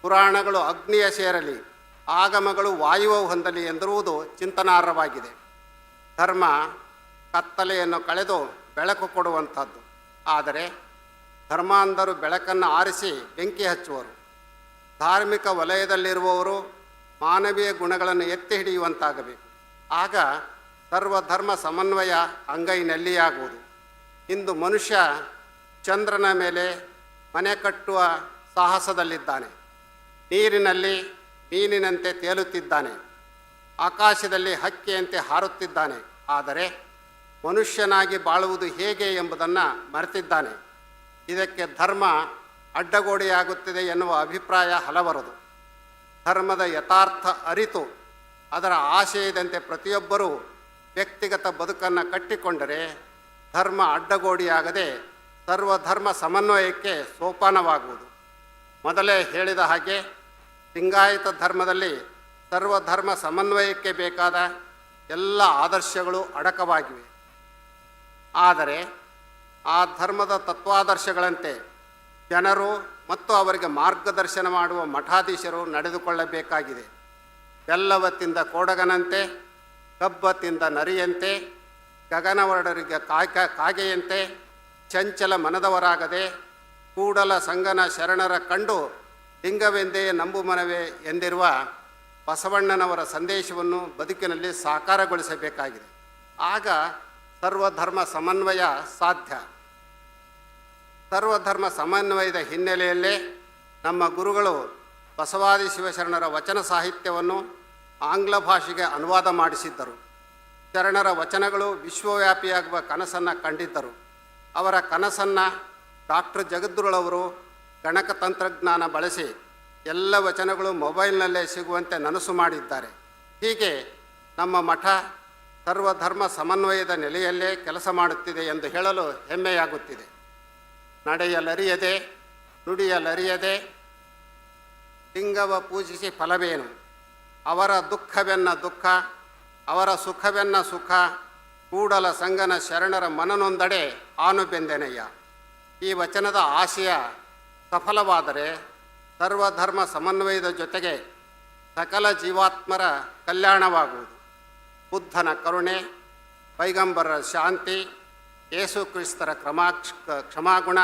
ಪುರಾಣಗಳು ಅಗ್ನಿಯ ಸೇರಲಿ, ಆಗಮಗಳು ವಾಯುವ ಹೊಂದಲಿ ಎಂದಿರುವುದು ಚಿಂತನಾರ್ಹವಾಗಿದೆ. ಧರ್ಮ ಕತ್ತಲೆಯನ್ನು ಕಳೆದು ಬೆಳಕು ಕೊಡುವಂಥದ್ದು. ಆದರೆ ಧರ್ಮಾಂಧರು ಬೆಳಕನ್ನು ಆರಿಸಿ ಬೆಂಕಿ ಹಚ್ಚುವರು. ಧಾರ್ಮಿಕ ವಲಯದಲ್ಲಿರುವವರು ಮಾನವೀಯ ಗುಣಗಳನ್ನು ಎತ್ತಿ ಹಿಡಿಯುವಂತಾಗಬೇಕು. ಆಗ ಸರ್ವಧರ್ಮ ಸಮನ್ವಯ ಅಂಗೈನಲ್ಲಿಯಾಗುವುದು. ಇಂದು ಮನುಷ್ಯ ಚಂದ್ರನ ಮೇಲೆ ಮನೆ ಕಟ್ಟುವ ಸಾಹಸದಲ್ಲಿದ್ದಾನೆ, ನೀರಿನಲ್ಲಿ ಮೀನಿನಂತೆ ತೇಲುತ್ತಿದ್ದಾನೆ, ಆಕಾಶದಲ್ಲಿ ಹಕ್ಕಿಯಂತೆ ಹಾರುತ್ತಿದ್ದಾನೆ. ಆದರೆ ಮನುಷ್ಯನಾಗಿ ಬಾಳುವುದು ಹೇಗೆ ಎಂಬುದನ್ನು ಮರೆತಿದ್ದಾನೆ. ಇದಕ್ಕೆ ಧರ್ಮ ಅಡ್ಡಗೋಡೆಯಾಗುತ್ತಿದೆ ಎನ್ನುವ ಅಭಿಪ್ರಾಯ ಹಲವರದು. ಧರ್ಮದ ಯಥಾರ್ಥ ಅರಿತು ಅದರ ಆಶಯದಂತೆ ಪ್ರತಿಯೊಬ್ಬರೂ ವ್ಯಕ್ತಿಗತ ಬದುಕನ್ನು ಕಟ್ಟಿಕೊಂಡರೆ ಧರ್ಮ ಅಡ್ಡಗೋಡೆಯಾಗದೆ ಸರ್ವಧರ್ಮ ಸಮನ್ವಯಕ್ಕೆ ಸೋಪಾನವಾಗುವುದು. ಮೊದಲೇ ಹೇಳಿದ ಹಾಗೆ ಲಿಂಗಾಯತ ಧರ್ಮದಲ್ಲಿ ಸರ್ವಧರ್ಮ ಸಮನ್ವಯಕ್ಕೆ ಬೇಕಾದ ಎಲ್ಲ ಆದರ್ಶಗಳು ಅಡಕವಾಗಿವೆ. ಆದರೆ ಆ ಧರ್ಮದ ತತ್ವಾದರ್ಶಗಳಂತೆ ಜನರು ಮತ್ತು ಅವರಿಗೆ ಮಾರ್ಗದರ್ಶನ ಮಾಡುವ ಮಠಾಧೀಶರು ನಡೆದುಕೊಳ್ಳಬೇಕಾಗಿದೆ. ಬೆಲ್ಲವ ತಿಂದ ಕೋಡಗನಂತೆ, ಕಬ್ಬ ತಿಂದ ನರಿಯಂತೆ, ಗಗನವರ್ಡರಿಗೆ ಕಾಗೆಯಂತೆ ಚಂಚಲ ಮನದವರಾಗದೆ ಕೂಡಲ ಸಂಗನ ಶರಣರ ಕಂಡು ಲಿಂಗವೆಂದೇ ನಂಬು ಮನವೇ ಎಂದಿರುವ ಬಸವಣ್ಣನವರ ಸಂದೇಶವನ್ನು ಬದುಕಿನಲ್ಲಿ ಸಾಕಾರಗೊಳಿಸಬೇಕಾಗಿದೆ. ಆಗ ಸರ್ವಧರ್ಮ ಸಮನ್ವಯ ಸಾಧ್ಯ. ಸರ್ವಧರ್ಮ ಸಮನ್ವಯದ ಹಿನ್ನೆಲೆಯಲ್ಲೇ ನಮ್ಮ ಗುರುಗಳು ಬಸವಾದಿ ಶಿವಶರಣರ ವಚನ ಸಾಹಿತ್ಯವನ್ನು ಆಂಗ್ಲ ಭಾಷೆಗೆ ಅನುವಾದ ಮಾಡಿಸಿದ್ದರು. ಶರಣರ ವಚನಗಳು ವಿಶ್ವವ್ಯಾಪಿಯಾಗುವ ಕನಸನ್ನು ಕಂಡಿದ್ದರು. ಅವರ ಕನಸನ್ನು ಡಾಕ್ಟರ್ ಜಗದ್ಗುರುಳವರು ಗಣಕ ತಂತ್ರಜ್ಞಾನ ಬಳಸಿ ಎಲ್ಲ ವಚನಗಳು ಮೊಬೈಲ್ನಲ್ಲೇ ಸಿಗುವಂತೆ ನನಸು ಮಾಡಿದ್ದಾರೆ. ಹೀಗೆ ನಮ್ಮ ಮಠ ಸರ್ವಧರ್ಮ ಸಮನ್ವಯದ ನೆಲೆಯಲ್ಲೇ ಕೆಲಸ ಮಾಡುತ್ತಿದೆ ಎಂದು ಹೇಳಲು ಹೆಮ್ಮೆಯಾಗುತ್ತಿದೆ. ನಡೆಯಲರಿಯದೆ ನುಡಿಯಲರಿಯದೆ ಲಿಂಗವ ಪೂಜಿಸಿ ಫಲವೇನು, ಅವರ ದುಃಖವೆನ್ನ ದುಃಖ ಅವರ ಸುಖವೆನ್ನ ಸುಖ, ಕೂಡಲ ಸಂಗನ ಶರಣರ ಮನನೊಂದಡೆ ಆನು ಬೆಂದೆನಯ್ಯ. ಈ ವಚನದ ಆಶಯ ಸಫಲವಾದರೆ ಸರ್ವಧರ್ಮ ಸಮನ್ವಯದ ಜೊತೆಗೆ ಸಕಲ ಜೀವಾತ್ಮರ ಕಲ್ಯಾಣವಾಗುವುದು. ಬುದ್ಧನ ಕರುಣೆ, ಪೈಗಂಬರರ ಶಾಂತಿ, ಯೇಸು ಕ್ರಿಸ್ತರ ಕ್ಷಮಾಗುಣ,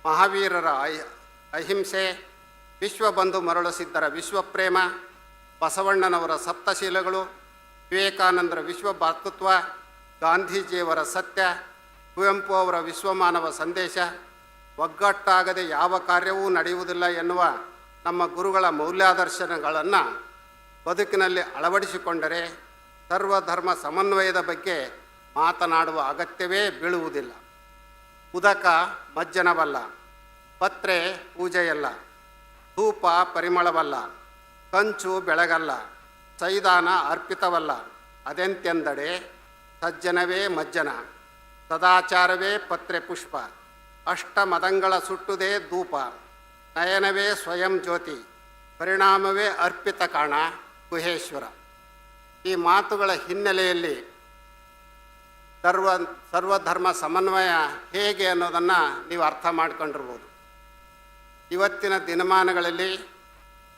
ಮಹಾವೀರರ ಅಹಿಂಸೆ, ವಿಶ್ವಬಂಧು ಮರಳುಸಿದ್ದರ ವಿಶ್ವಪ್ರೇಮ, ಬಸವಣ್ಣನವರ ಸಪ್ತಶೀಲಗಳು, ವಿವೇಕಾನಂದರ ವಿಶ್ವಭಾತೃತ್ವ, ಗಾಂಧೀಜಿಯವರ ಸತ್ಯ, ಕುವೆಂಪು ಅವರ ವಿಶ್ವಮಾನವ ಸಂದೇಶ, ಒಗ್ಗಟ್ಟಾಗದೆ ಯಾವ ಕಾರ್ಯವೂ ನಡೆಯುವುದಿಲ್ಲ ಎನ್ನುವ ನಮ್ಮ ಗುರುಗಳ ಮೌಲ್ಯಾದರ್ಶನಗಳನ್ನು ಬದುಕಿನಲ್ಲಿ ಅಳವಡಿಸಿಕೊಂಡರೆ ಸರ್ವಧರ್ಮ ಸಮನ್ವಯದ ಬಗ್ಗೆ ಮಾತನಾಡುವ ಅಗತ್ಯವೇ ಬೀಳುವುದಿಲ್ಲ. ಉದಕ ಮಜ್ಜನವಲ್ಲ, ಪತ್ರೆ ಪೂಜೆಯಲ್ಲ, ಧೂಪ ಪರಿಮಳವಲ್ಲ, ಕಂಚು ಬೆಳಗಲ್ಲ, ಸೈದಾನ ಅರ್ಪಿತವಲ್ಲ. ಅದೆಂತೆಂದಡೆ ಸಜ್ಜನವೇ ಮಜ್ಜನ, ಸದಾಚಾರವೇ ಪತ್ರೆ ಪುಷ್ಪ, ಅಷ್ಟಮದಂಗಳ ಸುಟ್ಟುದೇ ಧೂಪ, ನಯನವೇ ಸ್ವಯಂ ಜ್ಯೋತಿ, ಪರಿಣಾಮವೇ ಅರ್ಪಿತ ಕಾಣ ಗುಹೇಶ್ವರ. ಈ ಮಾತುಗಳ ಹಿನ್ನೆಲೆಯಲ್ಲಿ ಸರ್ವಧರ್ಮ ಸಮನ್ವಯ ಹೇಗೆ ಅನ್ನೋದನ್ನು ನೀವು ಅರ್ಥ ಮಾಡ್ಕೊಂಡಿರ್ಬೋದು. ಇವತ್ತಿನ ದಿನಮಾನಗಳಲ್ಲಿ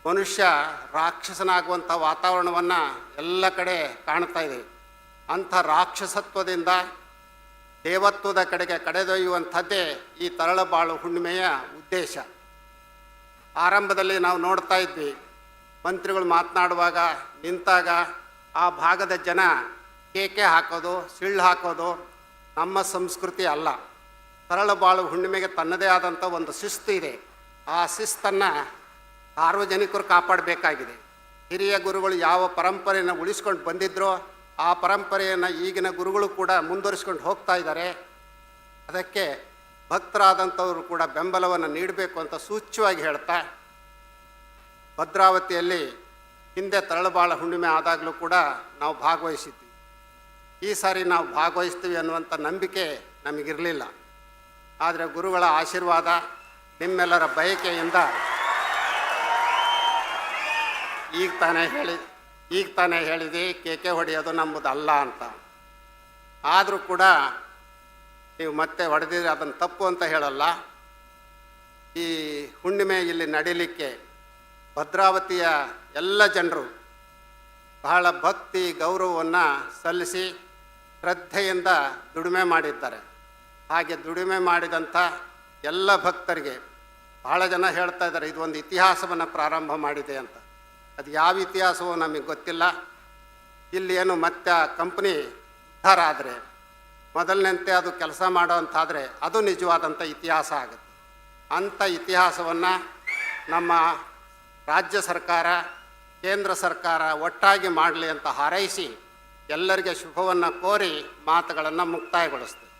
ಮನುಷ್ಯ ರಾಕ್ಷಸನಾಗುವಂಥ ವಾತಾವರಣವನ್ನು ಎಲ್ಲ ಕಡೆ ಕಾಣ್ತಾ ಇದೆ. ಅಂಥ ರಾಕ್ಷಸತ್ವದಿಂದ ದೇವತ್ವದ ಕಡೆಗೆ ಕಡೆದೊಯ್ಯುವಂಥದ್ದೇ ಈ ತರಳಬಾಳು ಹುಣ್ಣಿಮೆಯ ಉದ್ದೇಶ. ಆರಂಭದಲ್ಲಿ ನಾವು ನೋಡ್ತಾ ಇದ್ವಿ, ಮಂತ್ರಿಗಳು ಮಾತನಾಡುವಾಗ ನಿಂತಾಗ ಆ ಭಾಗದ ಜನ ಕೇಕೆ ಹಾಕೋದು, ಸಿಳ್ಳು ಹಾಕೋದು ನಮ್ಮ ಸಂಸ್ಕೃತಿ ಅಲ್ಲ. ತರಳಬಾಳು ಹುಣ್ಣಿಮೆಗೆ ತನ್ನದೇ ಆದಂಥ ಒಂದು ಶಿಸ್ತು ಇದೆ. ಆ ಶಿಸ್ತನ್ನು ಸಾರ್ವಜನಿಕರು ಕಾಪಾಡಬೇಕಾಗಿದೆ. ಹಿರಿಯ ಗುರುಗಳು ಯಾವ ಪರಂಪರೆಯನ್ನು ಉಳಿಸ್ಕೊಂಡು ಬಂದಿದ್ದರೋ ಆ ಪರಂಪರೆಯನ್ನು ಈಗಿನ ಗುರುಗಳು ಕೂಡ ಮುಂದುವರಿಸ್ಕೊಂಡು ಹೋಗ್ತಾ ಇದ್ದಾರೆ. ಅದಕ್ಕೆ ಭಕ್ತರಾದಂಥವರು ಕೂಡ ಬೆಂಬಲವನ್ನು ನೀಡಬೇಕು ಅಂತ ಸೂಚ್ಯವಾಗಿ ಹೇಳ್ತಾ, ಭದ್ರಾವತಿಯಲ್ಲಿ ಹಿಂದೆ ತರಳಬಾಳ ಹುಣ್ಣಿಮೆ ಆದಾಗಲೂ ಕೂಡ ನಾವು ಭಾಗವಹಿಸಿದ್ವಿ. ಈ ಸಾರಿ ನಾವು ಭಾಗವಹಿಸ್ತೀವಿ ಅನ್ನುವಂಥ ನಂಬಿಕೆ ನಮಗಿರಲಿಲ್ಲ. ಆದರೆ ಗುರುಗಳ ಆಶೀರ್ವಾದ, ನಿಮ್ಮೆಲ್ಲರ ಬಯಕೆಯಿಂದ ಈಗ ತಾನೇ ಹೇಳಿದೆ ಕೇಕೆ ಹೊಡೆಯೋದು ನಮ್ಮದಲ್ಲ ಅಂತ. ಆದರೂ ಕೂಡ ನೀವು ಮತ್ತೆ ಹೊಡೆದಿದ್ರೆ ಅದನ್ನು ತಪ್ಪು ಅಂತ ಹೇಳಲ್ಲ. ಈ ಹುಣ್ಣಿಮೆ ಇಲ್ಲಿ ನಡೀಲಿಕ್ಕೆ ಭದ್ರಾವತಿಯ ಎಲ್ಲ ಜನರು ಬಹಳ ಭಕ್ತಿ ಗೌರವವನ್ನು ಸಲ್ಲಿಸಿ ಶ್ರದ್ಧೆಯಿಂದ ದುಡಿಮೆ ಮಾಡಿದ್ದಾರೆ. ಹಾಗೆ ದುಡಿಮೆ ಮಾಡಿದಂಥ ಎಲ್ಲ ಭಕ್ತರಿಗೆ ಬಹಳ ಜನ ಹೇಳ್ತಾ ಇದ್ದಾರೆ ಇದು ಒಂದು ಇತಿಹಾಸವನ್ನು ಪ್ರಾರಂಭ ಮಾಡಿದೆ ಅಂತ. ಅದು ಯಾವ ಇತಿಹಾಸವೋ ನಮಗೆ ಗೊತ್ತಿಲ್ಲ. ಇಲ್ಲಿ ಏನು ಮತ್ತೆ ಆ ಕಂಪ್ನಿ ಉದ್ಧಾರ ಆದರೆ ಮೊದಲಿನಂತೆ ಅದು ಕೆಲಸ ಮಾಡೋವಂತಾದರೆ ಅದು ನಿಜವಾದಂಥ ಇತಿಹಾಸ ಆಗುತ್ತೆ. ಅಂಥ ಇತಿಹಾಸವನ್ನು ನಮ್ಮ ರಾಜ್ಯ ಸರ್ಕಾರ, ಕೇಂದ್ರ ಸರ್ಕಾರ ಒಟ್ಟಾಗಿ ಮಾಡಲಿ ಅಂತ ಹಾರೈಸಿ ಎಲ್ಲರಿಗೆ ಶುಭವನ್ನು ಕೋರಿ ಮಾತುಗಳನ್ನು ಮುಕ್ತಾಯಗೊಳಿಸ್ತೀವಿ.